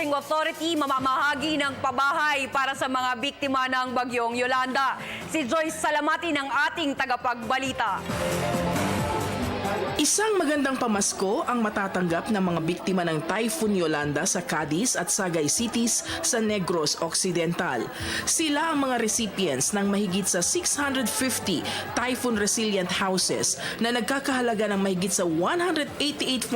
Housing Authority mamamahagi ng pabahay para sa mga biktima ng bagyong Yolanda. Si Joyce Salamati ng ating tagapagbalita. Isang magandang pamasko ang matatanggap ng mga biktima ng Typhoon Yolanda sa Cadiz at Sagay cities sa Negros Occidental. Sila ang mga recipients ng mahigit sa 650 typhoon resilient houses na nagkakahalaga ng mahigit sa 188.5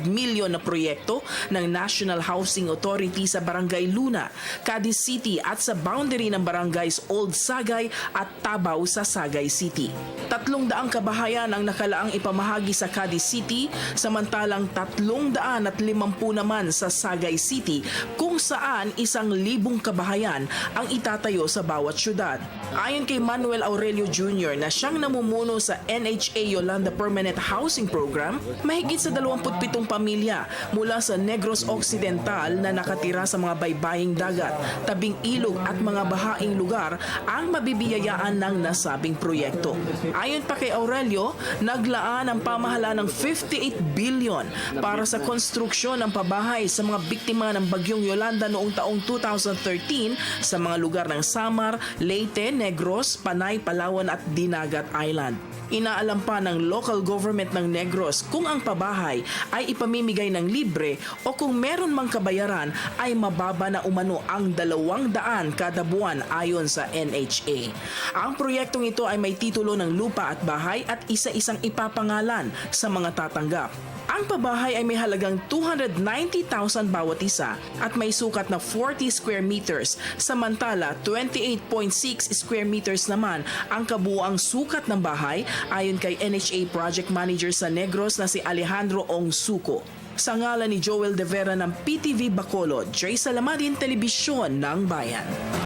milyon na proyekto ng National Housing Authority sa Barangay Luna, Cadiz City at sa boundary ng barangays Old Sagay at Tabaw sa Sagay City. 300 kabahayan ang nakalaang ipamahagi sa Cadiz City, samantalang 350 naman sa Sagay City kung saan 1,000 kabahayan ang itatayo sa bawat syudad. Ayon kay Manuel Aurelio Jr. na siyang namumuno sa NHA Yolanda Permanent Housing Program, mahigit sa 27 pamilya mula sa Negros Occidental na nakatira sa mga baybaying dagat, tabing ilog at mga bahaing lugar ang mabibiyayaan ng nasabing proyekto. Ayon pa kay Aurelio, naglaan ang pamahalaan ng 58 billion para sa konstruksyon ng pabahay sa mga biktima ng bagyong Yolanda noong taong 2013 sa mga lugar ng Samar, Leyte, Negros, Panay, Palawan at Dinagat Island. Inaalam pa ng local government ng Negros kung ang pabahay ay ipamimigay ng libre o kung meron mang kabayaran ay mababa na umano ang 200 kada buwan ayon sa NHA. Ang proyektong ito ay may titulo ng lupa at bahay at isa-isang ipapangalan sa mga tatanggap. Ang pabahay ay may halagang 290,000 bawat isa at may sukat na 40 square meters, samantala 28.6 square meters naman ang kabuuang sukat ng bahay ayon kay NHA Project Manager sa Negros na si Alejandro Ong Suco. Sa ngalan ni Joel De Vera ng PTV Bacolod, Joyce Salamati, Telebisyon ng Bayan.